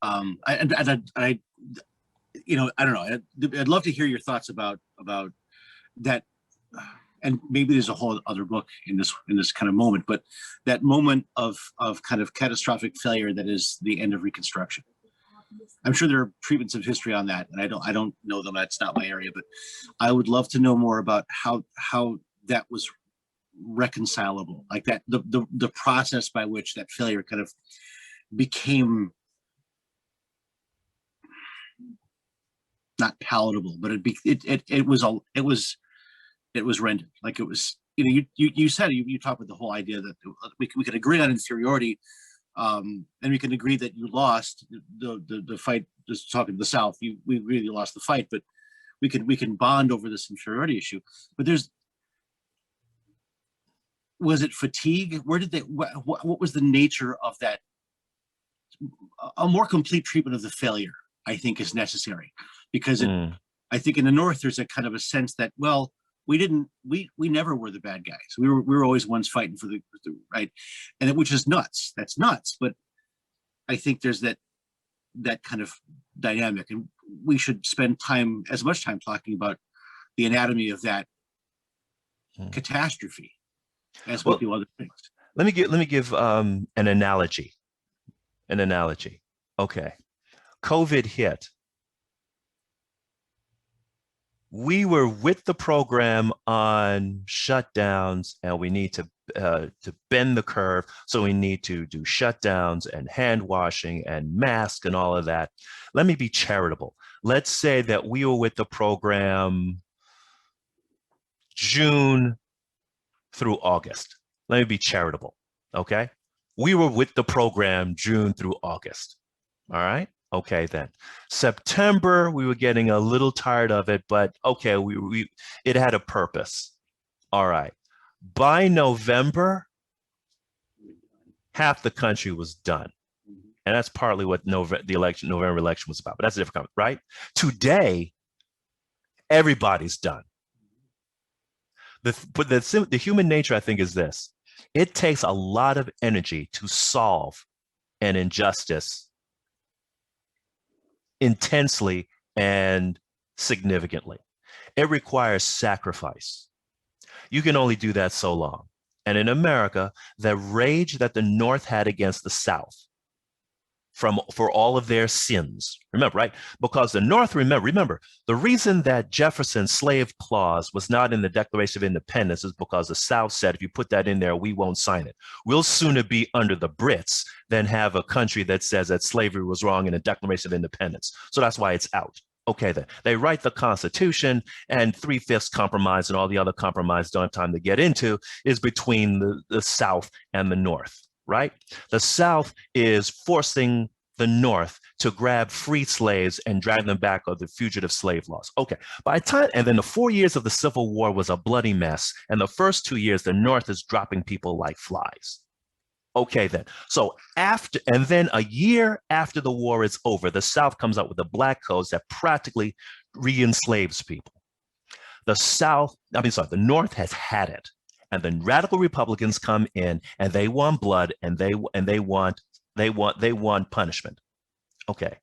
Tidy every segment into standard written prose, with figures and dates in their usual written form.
I you know, I don't know. I'd love to hear your thoughts about that. And maybe there's a whole other book in this kind of moment, but that moment of kind of catastrophic failure that is the end of Reconstruction. I'm sure there are treatments of history on that, and I don't know them. That's not my area, but I would love to know more about how that was reconcilable, like that the process by which that failure kind of became not palatable, but it was rendered. Like it was, you know, you said, you talked about the whole idea that we could agree on inferiority, and we can agree that you lost the fight. Just talking to the South, we really lost the fight, but we can bond over this inferiority issue. But was it fatigue? Where did they? What was the nature of that? A more complete treatment of the failure, I think, is necessary, because I think in the North there's a kind of a sense that, well, we never were the bad guys. We were always ones fighting for the right, and which is nuts. That's nuts. But I think there's that kind of dynamic, and we should spend as much time talking about the anatomy of that catastrophe as we do other things. Let me give an analogy. Okay, COVID hit. We were with the program on shutdowns, and we need to bend the curve. So we need to do shutdowns and hand washing and masks and all of that. Let me be charitable. Let's say that we were with the program June through August. Let me be charitable, okay? We were with the program June through August, all right? Okay, then. September, we were getting a little tired of it, but okay, it had a purpose. All right. By November, half the country was done. And that's partly what November election was about, but that's a different comment, right? Today, everybody's done. The human nature, I think, is this. It takes a lot of energy to solve an injustice intensely and significantly. It requires sacrifice. You can only do that so long. And in America, the rage that the North had against the South for all of their sins, remember, right? Because the North, remember, the reason that Jefferson's slave clause was not in the Declaration of Independence is because the South said, if you put that in there, we won't sign it. We'll sooner be under the Brits than have a country that says that slavery was wrong in a Declaration of Independence. So that's why it's out. Okay, then they write the Constitution, and 3/5 compromise and all the other compromise don't have time to get into is between the South and the North, right? The South is forcing the North to grab free slaves and drag them back under the fugitive slave laws. Okay, by the time, and then the 4 years of the Civil War was a bloody mess. And the first 2 years, the North is dropping people like flies. Okay, then. So and then a year after the war is over, the South comes out with the black codes that practically re-enslaves people. The North has had it. And then radical Republicans come in and they want blood and they want punishment. Okay.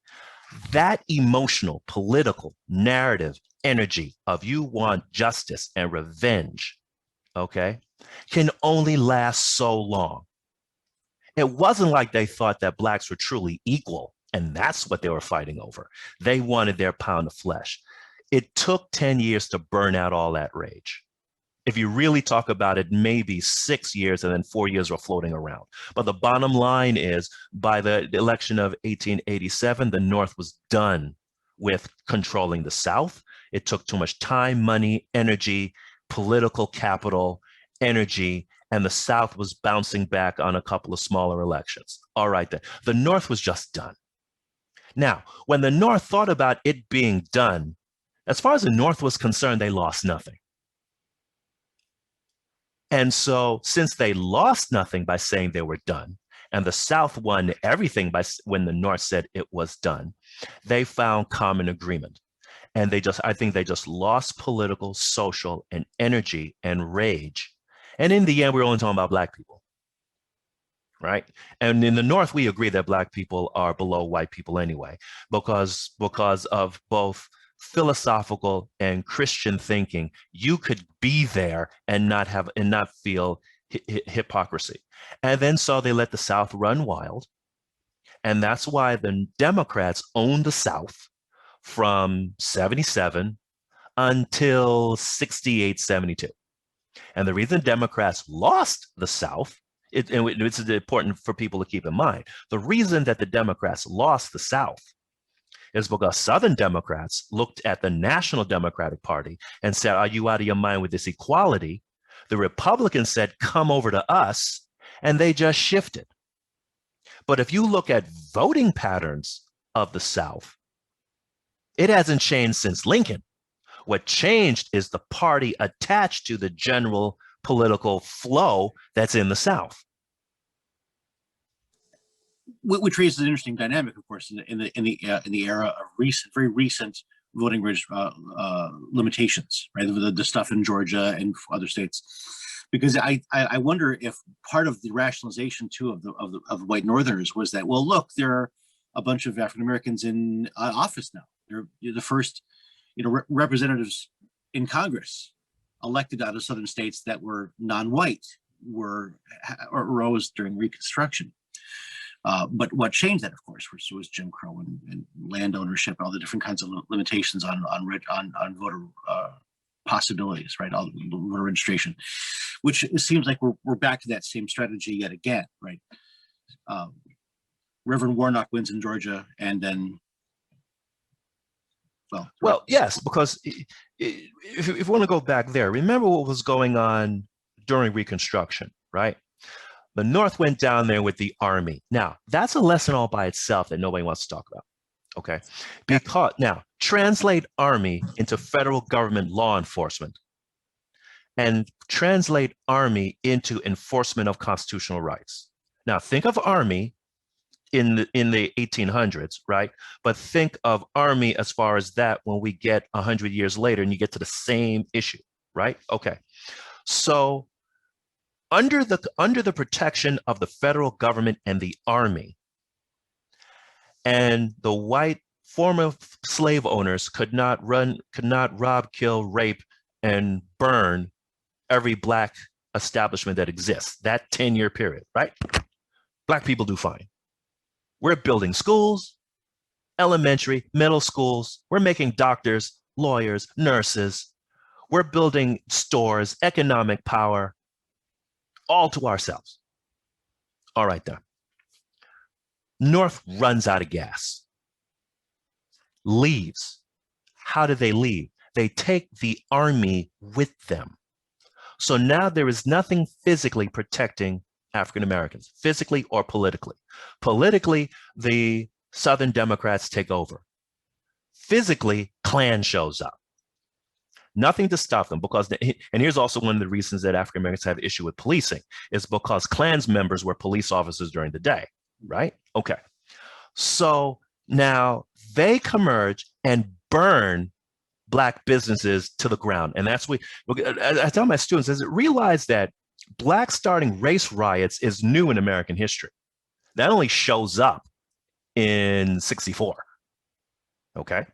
That emotional, political narrative energy of you want justice and revenge, okay, can only last so long. It wasn't like they thought that blacks were truly equal, and that's what they were fighting over. They wanted their pound of flesh. It took 10 years to burn out all that rage. If you really talk about it, maybe 6 years and then 4 years were floating around. But the bottom line is, by the election of 1887, the North was done with controlling the South. It took too much time, money, energy, political capital, energy, and the South was bouncing back on a couple of smaller elections. All right, then. The North was just done. Now, when the North thought about it being done, as far as the North was concerned, they lost nothing. And so since they lost nothing by saying they were done, and the South won everything when the North said it was done, they found common agreement. And I think they just lost political, social, and energy and rage. And in the end, we're only talking about black people. right? And in the North, we agree that Black people are below white people anyway, because of both philosophical and Christian thinking. You could be there and not feel hypocrisy. And then so they let the South run wild. And that's why the Democrats owned the South from 77 until 68, 72. And the reason Democrats lost the South, and it's important for people to keep in mind, the reason that the Democrats lost the South is because Southern Democrats looked at the National Democratic Party and said, are you out of your mind with this equality? The Republicans said, come over to us, and they just shifted. But if you look at voting patterns of the South, it hasn't changed since Lincoln. What changed is the party attached to the general political flow that's in the South. Which raises an interesting dynamic, of course, in the era of very recent voting limitations, right? The stuff in Georgia and other states, because I wonder if part of the rationalization too of white Northerners was that, well, look, there are a bunch of African Americans in office now. They're the first, representatives in Congress elected out of Southern states that were non-white arose during Reconstruction. But what changed that, of course, was Jim Crow and land ownership, and all the different kinds of limitations on voter possibilities, right? All voter registration, which it seems like we're back to that same strategy yet again, right? Reverend Warnock wins in Georgia, and then, well, yes, because if you want to go back there, remember what was going on during Reconstruction, right? The North went down there with the army. Now, that's a lesson all by itself that nobody wants to talk about, okay? Because now, translate army into federal government law enforcement and translate army into enforcement of constitutional rights. Now, think of army in the 1800s, right? But think of army as far as that when we get 100 years later and you get to the same issue, right? Okay, so under the protection of the federal government and the army, and the white former slave owners could not rob, kill, rape, and burn every Black establishment that exists, that 10-year period, right? Black people do fine. We're building schools, elementary, middle schools. We're making doctors, lawyers, nurses. We're building stores, economic power, all to ourselves. All right, then. North runs out of gas, leaves. How do they leave? They take the army with them. So now there is nothing physically protecting African Americans, physically or politically. Politically, the Southern Democrats take over. Physically, Klan shows up. Nothing to stop them, because, and here's also one of the reasons that African Americans have issue with policing, is because Klan's members were police officers during the day, right? Okay. So now they converge and burn Black businesses to the ground. And that's what I tell my students, is realize that Black starting race riots is new in American history. That only shows up in 64. Okay.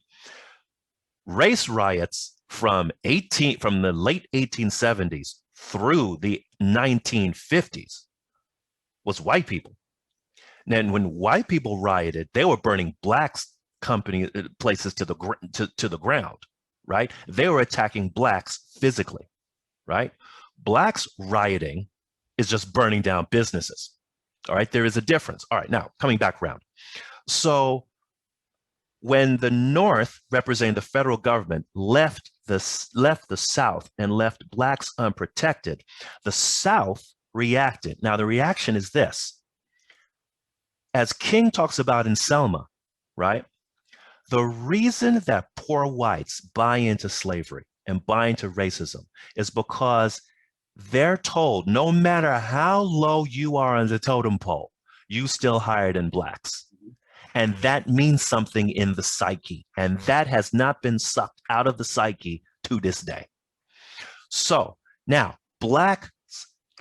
Race riots from the late 1870s through the 1950s was white people. And when white people rioted, they were burning Blacks' places to the ground, right? They were attacking Blacks physically, right? Blacks rioting is just burning down businesses. All right, there is a difference. All right, now coming back around. So when the North, representing the federal government, left the South and left Blacks unprotected, the South reacted. Now the reaction is this. As King talks about in Selma, right? The reason that poor whites buy into slavery and buy into racism is because they're told, no matter how low you are on the totem pole, you still higher than Blacks. And that means something in the psyche. And that has not been sucked out of the psyche to this day. So now, Black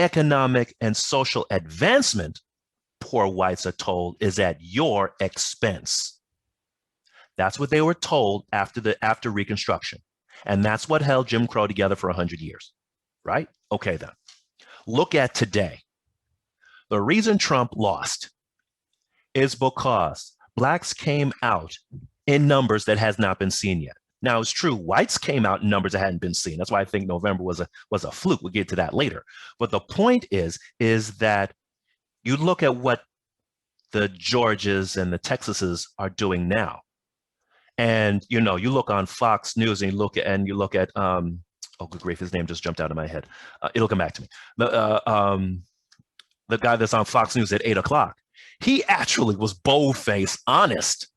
economic and social advancement poor whites are told is at your expense. That's what they were told after Reconstruction. And that's what held Jim Crow together for 100 years, right? Okay, then. Look at today. The reason Trump lost is because blacks came out in numbers that has not been seen yet. Now, it's true, whites came out in numbers that hadn't been seen. That's why I think November was a fluke. We'll get to that later. But the point is that you look at what the Georgias and the Texases are doing now. And, you look on Fox News and you look at oh, good grief, his name just jumped out of my head. It'll come back to me. The guy that's on Fox News at 8 o'clock, he actually was bold-faced honest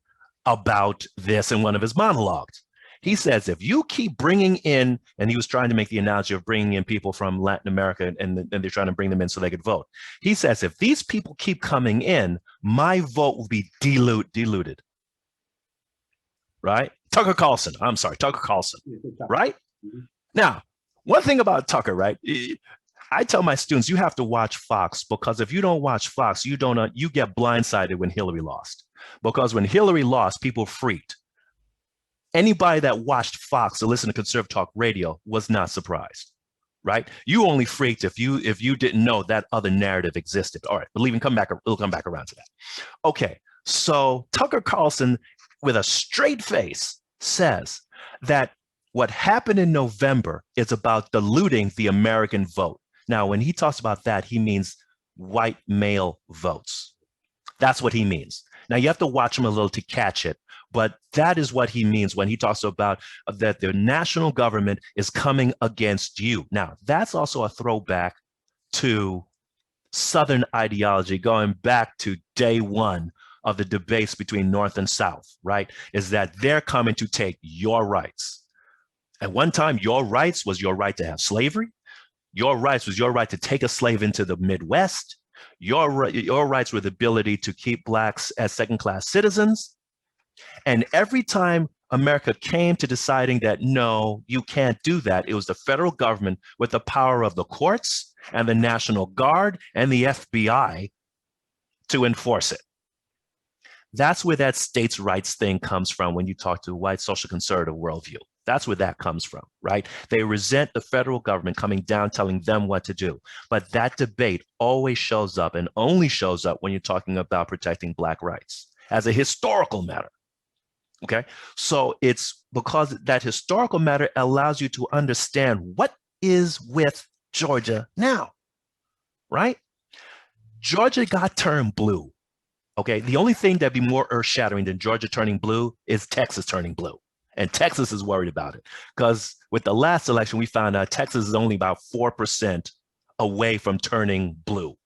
about this in one of his monologues. He says, if you keep bringing in, and he was trying to make the analogy of bringing in people from Latin America, and they're trying to bring them in so they could vote. He says, if these people keep coming in, my vote will be diluted. Right? Tucker Carlson, right? Mm-hmm. Now, one thing about Tucker, right? I tell my students, you have to watch Fox, because if you don't watch Fox, you get blindsided when Hillary lost. Because when Hillary lost, people freaked. Anybody that watched Fox or listened to conservative talk radio was not surprised, right? You only freaked if you didn't know that other narrative existed. All right, but we'll come back around to that. Okay, so Tucker Carlson, with a straight face, says that what happened in November is about diluting the American vote. Now, when he talks about that, he means white male votes. That's what he means. Now, you have to watch him a little to catch it, but that is what he means when he talks about that the national government is coming against you. Now, that's also a throwback to Southern ideology, going back to day one of the debates between North and South, right? Is that they're coming to take your rights. At one time, your rights was your right to have slavery. Your rights was your right to take a slave into the Midwest. Your rights were the ability to keep blacks as second-class citizens. And every time America came to deciding that, no, you can't do that, it was the federal government with the power of the courts and the National Guard and the FBI to enforce it. That's where that states' rights thing comes from when you talk to a white social conservative worldview. That's where that comes from, right? They resent the federal government coming down telling them what to do. But that debate always shows up, and only shows up when you're talking about protecting black rights as a historical matter. Okay, so it's because that historical matter allows you to understand what is with Georgia now, right? Georgia got turned blue. Okay, the only thing that'd be more earth-shattering than Georgia turning blue is Texas turning blue. And Texas is worried about it, because with the last election, we found out Texas is only about 4% away from turning blue,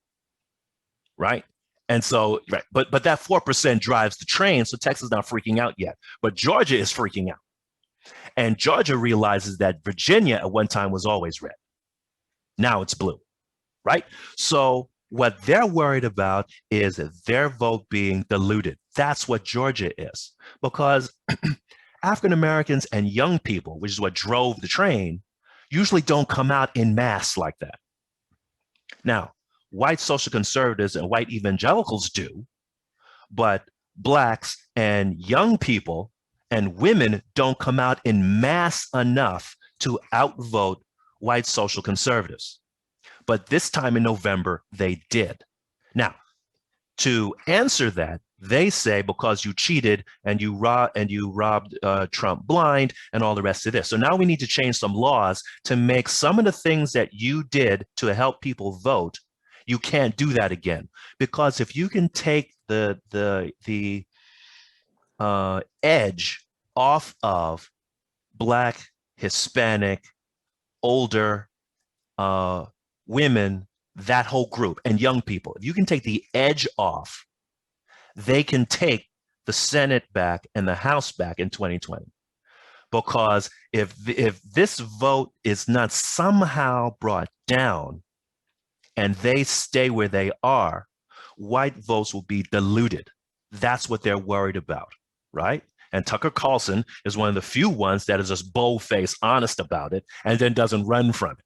right? And so, right, but that 4% drives the train, so Texas is not freaking out yet. But Georgia is freaking out. And Georgia realizes that Virginia at one time was always red. Now it's blue, right? So what they're worried about is their vote being diluted. That's what Georgia is, because African Americans and young people, which is what drove the train, usually don't come out in mass like that. Now, white social conservatives and white evangelicals do, but blacks and young people and women don't come out in mass enough to outvote white social conservatives. But this time in November, they did. Now, to answer that, they say because you cheated and you robbed Trump blind and all the rest of this. So now we need to change some laws to make some of the things that you did to help people vote. You can't do that again, because if you can take the edge off of Black, Hispanic, older women, that whole group, and young people, if you can take the edge off, they can take the Senate back and the House back in 2020. Because if this vote is not somehow brought down and they stay where they are, white votes will be diluted. That's what they're worried about, right? And Tucker Carlson is one of the few ones that is just bold-faced honest about it and then doesn't run from it.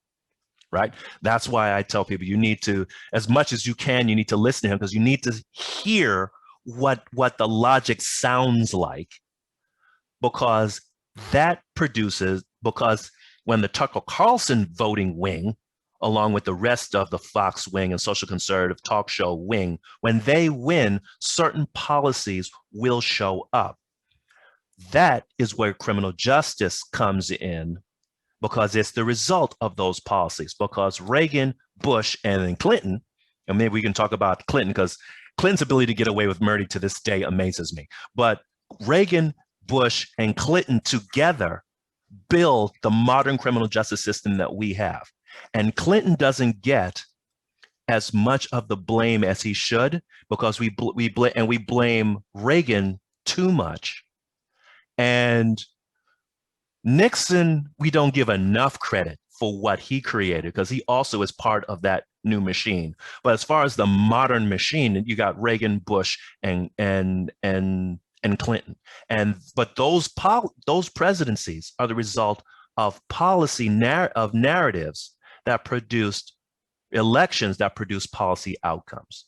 right? That's why I tell people you need to, as much as you can, you need to listen to him because you need to hear what the logic sounds like, because that produces, because when the Tucker Carlson voting wing, along with the rest of the Fox wing and social conservative talk show wing, when they win, certain policies will show up. That is where criminal justice comes in, because it's the result of those policies. Because Reagan, Bush, and then Clinton, and maybe we can talk about Clinton, because Clinton's ability to get away with murder to this day amazes me. But Reagan, Bush, and Clinton together build the modern criminal justice system that we have. And Clinton doesn't get as much of the blame as he should, because we blame Reagan too much. And Nixon, we don't give enough credit for what he created, because he also is part of that new machine. But as far as the modern machine, you got Reagan, Bush, and Clinton. But those presidencies are the result of narratives that produced elections that produce policy outcomes.